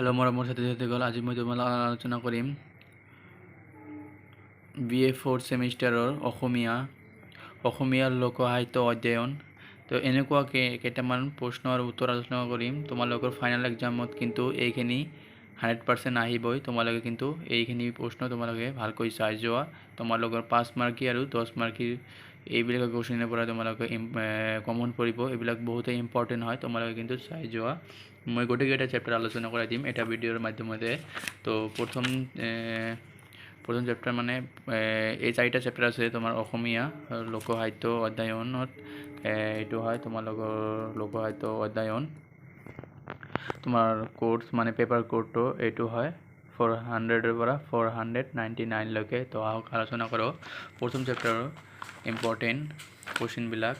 Hello मरমৰ ছাত্ৰীসকল, আজি মই তোমালোকক আলোচনা কৰিম BA 4 সেমিষ্টাৰৰ অসমীয়া লোক সাহিত্য অধ্যয়ন। তো এনেকুৱা কেইটামান প্ৰশ্নৰ উত্তৰ আলোচনা কৰিম। তোমালোকৰ ফাইনেল এক্সামত কিন্তু এইখিনি 100% আহিবই। তোমালোকে কিন্তু এইখিনি প্ৰশ্ন তোমালোকে ভালকৈ চাই যোৱা। তোমালোকৰ 5 মাৰ্কী আৰু 10 মাৰ্কী এইবিলাক কোৱেশ্যনৰ পৰা তোমালোকে কমন পৰিব। এইবিলাক বহুতেই ইম্পৰ্টেণ্ট হয়, তোমালোকে কিন্তু চাই যোৱা। মই গোটেইকেইটা চেপ্টাৰ আলোচনা কৰাই দিম এটা ভিডিঅ'ৰ মাধ্যমতে। তো প্ৰথম চেপ্টাৰ মানে এই 4টা চেপ্টাৰ আছে তোমাৰ অসমীয়া লোক সাহিত্য অধ্যয়নত। এইটো হয় তোমালোকৰ লোক সাহিত্য অধ্যয়ন। তোমাৰ কোৰ্স মানে পেপাৰ কোডটো এইটো হয় 400ৰ পৰা 499 লৈকে। তো আহক আলোচনা কৰোঁ প্ৰথম চেপ্টাৰৰ ইম্পৰ্টেণ্ট কুৱেশ্যনবিলাক।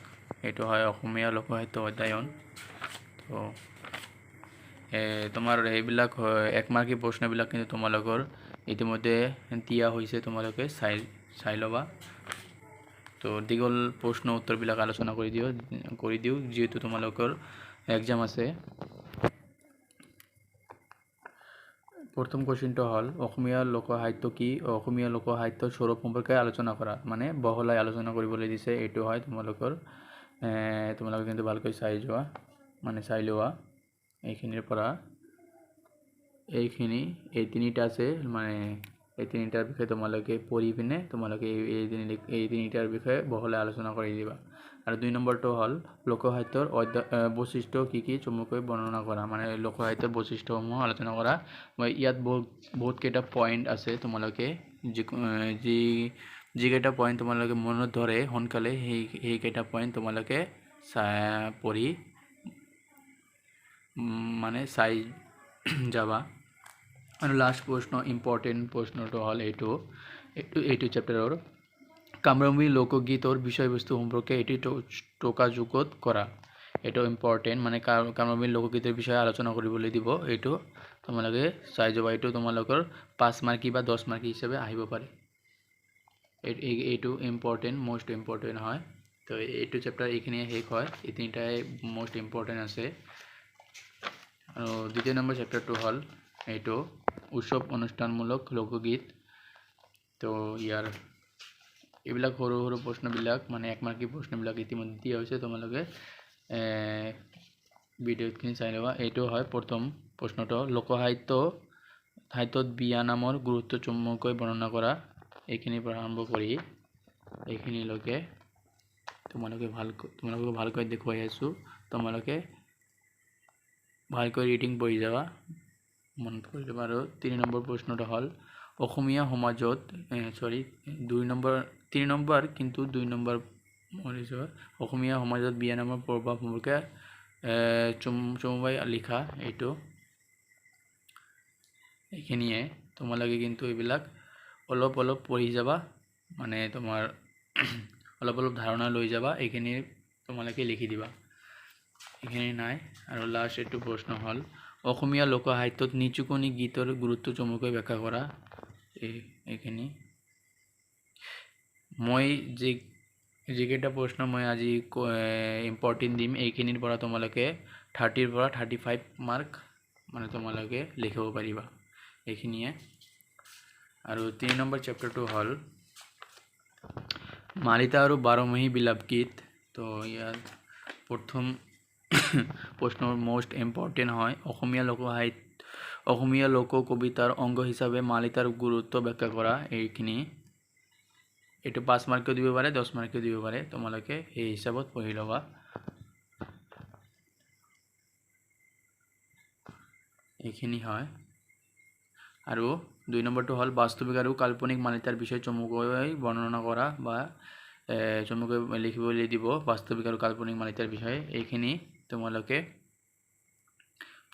এইটো হয় অসমীয়া লোক সাহিত্য অধ্যয়ন। তো তোমাৰ এইবিলাক 1 মাৰ্কী প্ৰশ্নবিলাক কিন্তু তোমালোকৰ ইতিমধ্যে দিয়া হৈছে, তোমালোকে চাই ল'বা। তো দীঘল প্ৰশ্ন উত্তৰবিলাক আলোচনা কৰি দিওঁ যিহেতু তোমালোকৰ এক্সাম আছে। প্ৰথম কুৱেশ্যনটো হ'ল অসমীয়া লোক সাহিত্য কি? অসমীয়া লোক সাহিত্যৰ স্বৰূপ সম্পৰ্কে আলোচনা কৰা, মানে বহলাই আলোচনা কৰিবলৈ দিছে। এইটো হয় তোমালোকে কিন্তু ভালকৈ চাই লোৱা। এইখিনিৰ পৰা এই তিনিটা আছে, মানে এই তিনিটাৰ বিষয়ে তোমালোকে পঢ়ি পিনে তোমালোকে এই তিনিটাৰ বিষয়ে বহলাই আলোচনা কৰি দিবা। আৰু 2 নম্বৰটো হ'ল লোক সাহিত্যৰ বৈশিষ্ট্য কি চমুকৈ বৰ্ণনা কৰা, মানে লোক সাহিত্যৰ বৈশিষ্ট্যসমূহ আলোচনা কৰা। মই ইয়াত বহুত কেইটা পইণ্ট আছে, তোমালোকে যিকেইটা পইণ্ট তোমালোকে মনত ধৰে সোনকালে সেইকেইটা পইণ্ট তোমালোকে পঢ়ি মানে চাই যাবা। আৰু লাষ্ট প্ৰশ্ন ইম্পৰ্টেণ্ট প্ৰশ্নটো হ'ল এইটো চেপ্টাৰৰ কামৰূপী লোকগীতৰ বিষয়বস্তু সম্পৰ্কে এটি টকাযুকত কৰা। এইটো ইম্পৰ্টেণ্ট, মানে কামৰূপী লোকগীতৰ বিষয়ে আলোচনা কৰিবলৈ দিব। এইটো তোমালোকে চাই যাবা। এইটো তোমালোকৰ 5 মাৰ্কী বা 10 মাৰ্কী হিচাপে আহিব পাৰে। এইটো ইম্পৰ্টেণ্ট, মষ্ট ইম্পৰ্টেণ্ট হয়। তো এইটো চেপ্টাৰ এইখিনিয়ে শেষ হয়। এই তিনিটাই মষ্ট ইম্পৰ্টেণ্ট আছে। আৰু 2য় নম্বৰ চেপ্টাৰটো হ'ল এইটো উৎসৱ অনুষ্ঠানমূলক লোকগীত। তো এইবিলাক সৰু সৰু প্ৰশ্নবিলাক, মানে 1 মাৰ্কী প্ৰশ্নবিলাক ইতিমধ্যে দিয়া হৈছে, তোমালোকে ভিডিঅ'খিনি চাই ল'বা। এইটো হয় প্ৰথম প্ৰশ্নটো লোক সাহিত্যত বিয়া নামৰ গুৰুত্ব চমুকৈ বৰ্ণনা কৰা। এইখিনিৰ পৰা আৰম্ভ কৰি এইখিনিলৈকে তোমালোকে ভালকৈ দেখুৱাই আছোঁ। তোমালোকে ভালকৈ ৰিডিং পঢ়ি যাবা, মনত কৰি ল'বা। আৰু 3 নম্বৰ প্ৰশ্নটো হ'ল অসমীয়া সমাজত 3 নম্বৰ কিন্তু 2 নম্বৰ অসমীয়া সমাজত বিয়া নামৰ প্ৰভাৱ সম্পৰ্কে চমুকৈ লিখা। এইখিনিয়ে তোমালোকে কিন্তু এইবিলাক অলপ পঢ়ি যাবা, মানে তোমাৰ অলপ ধাৰণা লৈ যাবা। এইখিনি তোমালোকে লিখি দিবা। এইখিনি নাই। আৰু লাষ্ট এইটো প্ৰশ্ন হ'ল অসমীয়া লোক সাহিত্যত নিচুকনি গীতৰ গুৰুত্ব চমুকৈ ব্যাখ্যা কৰা। এইখিনি মই যিকেইটা প্ৰশ্ন মই আজি ইম্পৰ্টেণ্ট দিম, এইখিনিৰ পৰা তোমালোকে 30ৰ পৰা 35 মাৰ্ক মানে তোমালোকে লিখিব পাৰিবা। এইখিনিয়ে। আৰু 3 নম্বৰ চেপ্টাৰটো হ'ল মালিতা আৰু বাৰমাহী বিলাপ গীত। তো ইয়াত প্ৰথম প্ৰশ্নৰ মষ্ট ইম্পৰ্টেণ্ট হয় অসমীয়া লোক কবিতাৰ অংগ হিচাপে মালিতাৰ গুৰুত্ব ব্যাখ্যা কৰা। এইটো 5 মাৰ্কও দিব পাৰে, 10 মাৰ্কও দিব পাৰে, তোমালোকে এই হিচাপত পঢ়ি ল'বা। এইখিনি হয়। আৰু 2 নম্বৰটো হ'ল বাস্তৱিক আৰু কাল্পনিক মালিতাৰ বিষয়ে চমুকৈ বৰ্ণনা কৰা, বা চমুকৈ লিখিবলৈ দিব বাস্তৱিক আৰু কাল্পনিক মালিতাৰ বিষয়ে। এইখিনি তোমালোকে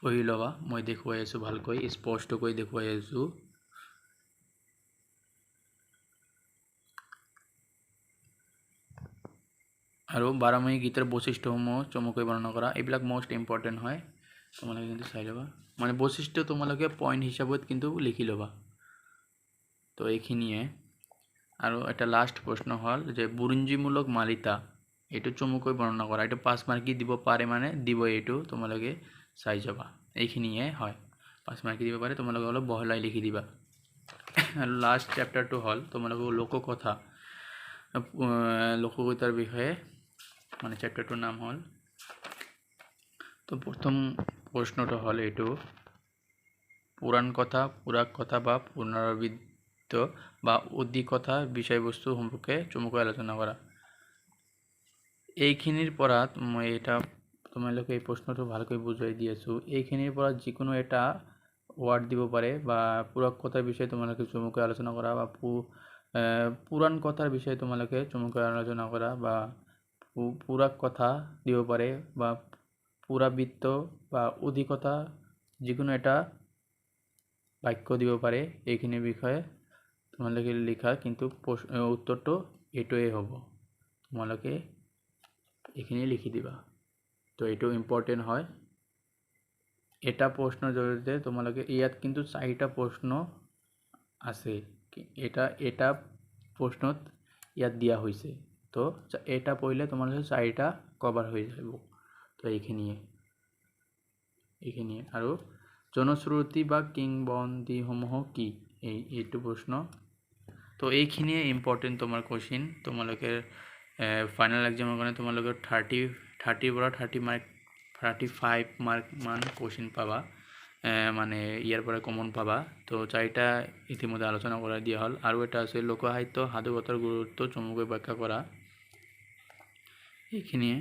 পঢ়ি ল'বা। মই দেখুৱাই আছোঁ, ভালকৈ স্পষ্টকৈ দেখুৱাই আছোঁ। আৰু বাৰমাহী গীতৰ বৈশিষ্ট্যসমূহ চমুকৈ বৰ্ণনা কৰা। এইবিলাক মষ্ট ইম্পৰ্টেণ্ট হয়, তোমালোকে কিন্তু চাই ল'বা। মানে বৈশিষ্ট্য তোমালোকে পইণ্ট হিচাপত কিন্তু লিখি ল'বা। তো এইখিনিয়ে। আৰু এটা লাষ্ট প্ৰশ্ন হ'ল যে বুৰঞ্জীমূলক মালিতা, এইটো চমুকৈ বৰ্ণনা কৰা। এইটো 5 মাৰ্কী দিব পাৰে, মানে দিব। এইটো তোমালোকে চাই যাবা। এইখিনিয়ে হয়। 5 মার্ক দিব পারে তোমালোকে হলো বহলাই লিখি দিবা আর লাস্ট চ্যাপ্টারটো হল তোমালোকে লোককথা লোককথার বিষয়ে মানে চ্যাপ্টারটোর নাম হল তো প্রথম প্রশ্নটা হল এইটো পুরাণ কথা পুরাক কথা বা পুনরাবৃত্ত বা অধিকথা বিষয়বস্তু সম্পর্কে চমুকৈ আলোচনা কৰা এইখিনিৰ পৰা মই এটা তোমালোকে এই প্ৰশ্নটো ভালকৈ বুজাই দি আছোঁ এইখিনিৰ পৰা যিকোনো এটা ওয়ার্ড দিব পারে বা পুরাক কথার বিষয়ে তোমালোকে চমুকৈ আলোচনা করা বা পুরাণ কথার বিষয়ে তোমালোকে চমুকৈ আলোচনা করা বা পুরাক কথা দিব পারে বা পুরাবৃত্ত বা অধিকথা যিকোনো এটা বাক্য দিব পারে এইখিনির বিষয়ে তোমালোকে লিখা কিন্তু উত্তরটো এইটোৱে হ'ব তোমালোকে এইখিনি লিখি দিবা তো এইটো ইম্পৰ্টেণ্ট হয় এটা প্ৰশ্নৰ জৰিয়তে তোমালোকে ইয়াত কিন্তু 4টা প্ৰশ্ন আছে এটা প্ৰশ্নত ইয়াত দিয়া হৈছে তো এটা পঢ়িলে তোমালোকে 4টা কভাৰ হৈ যাব তো এইখিনিয়ে আৰু জনশ্ৰুতি বা কিংবদন্তিসমূহ কি এইটো প্ৰশ্ন তো এইখিনিয়ে ইম্পৰ্টেণ্ট তোমাৰ কোৱেশ্চন তোমালোকে ফাইনেল এক্সামৰ কাৰণে তোমালোকে 30 পৰা 35 মাৰ্ক মান কোৱেশ্চন পাবা মানে ইয়াৰ পৰা কমন পাবা তো 4টা ইতিমধ্যে আলোচনা কৰা দিয়া হল আৰু এটা আছে লোকসাহিত্য সাধুকথাৰ গুৰুত্ব চমুকৈ ব্যাখ্যা কৰা এইখিনিয়ে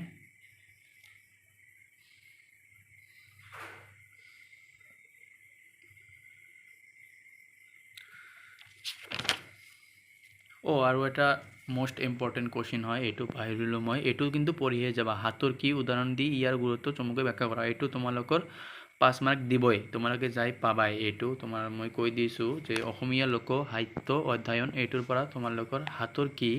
আৰু এটা মোস্ট ইম্পৰ্টেণ্ট কোৱেশ্চন হয় এইটো পাহৰিলোঁ মই এইটো কিন্তু পঢ়িয়ে যাবা হাতৰ কি উদাহৰণ দি ইয়াৰ গুৰুত্ব চমুকৈ ব্যাখ্যা কৰা এইটো তোমালোকৰ 5 মাৰ্ক দিবই তোমালোকে যাই পাবাই এইটো তোমাৰ মই কৈ দিছোঁ যে অসমীয়া লোক সাহিত্য অধ্যয়ন এইটোৰ পৰা তোমালোকৰ হাতৰ কি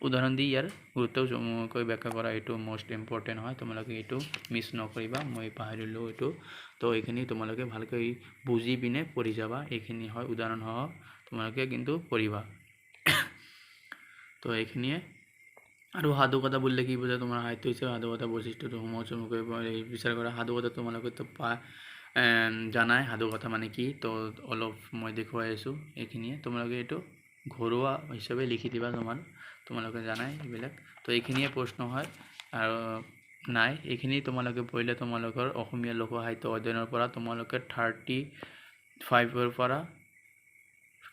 উদাহৰণ দি ইয়াৰ গুৰুত্ব চমুকৈ ব্যাখ্যা কৰা এইটো মোস্ট ইম্পৰ্টেণ্ট হয় তোমালোকে এইটো মিছ নকৰিবা মই পাহৰিলোঁ এইটো তো এইখিনি তোমালোকে ভালকৈ বুজি পিনে পঢ়ি যাবা এইখিনি হয় উদাহৰণ সহ তোমালোকে কিন্তু পঢ়িবা তো এইখিনিয়ে আৰু সাধুকথা বুলিলে কি বুজা তোমাৰ সাহিত্য হিচাপে সাধুকথা বৈশিষ্ট্যটো চমুকৈ বিচাৰ কৰা সাধুকথা তোমালোকে তো জানাই সাধুকথা মানে কি তো অলপ মই দেখুৱাই আছোঁ এইখিনিয়ে তোমালোকে এইটো ঘৰুৱা হিচাপে লিখি দিবা তোমালোকে জানাই এইবিলাক তো এইখিনিয়ে প্ৰশ্ন হয় আৰু নাই এইখিনি তোমালোকে পঢ়িলে তোমালোকৰ অসমীয়া লোক সাহিত্য অধ্যয়নৰ পৰা তোমালোকে 35ৰ পৰা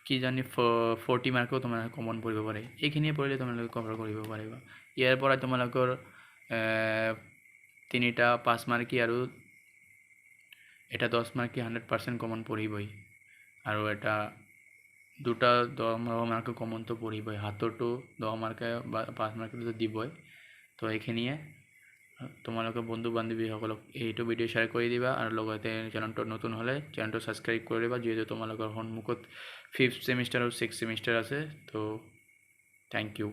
কি জানি 40 মাৰ্কও তোমালোকে কমন পঢ়িব পাৰে এইখিনিয়ে পঢ়িলে তোমালোকে কভাৰ কৰিব পাৰিবা ইয়াৰ পৰা তোমালোকৰ 3টা 5 মাৰ্কি আৰু এটা 10 মাৰ্কি 100% কমন পঢ়িবই আৰু এটা 2টা 10 মাৰ্ক কমন তো পঢ়িবই হাতৰটো 10 মাৰ্ক বা 5 মাৰ্কটো দিবই তো এইখিনিয়ে তোমালোকে বন্ধু বান্ধৱীসকলক এইটো ভিডিঅ' শ্বেয়াৰ কৰি দিবা আৰু লগতে চেনেলটো নতুন হ'লে চেনেলটো ছাবস্ক্ৰাইব কৰি দিবা যিহেতু তোমালোকৰ সন্মুখত 5th সেমিষ্টাৰ আৰু 6th সেমিষ্টাৰ আছে তো থ্যাংক ইউ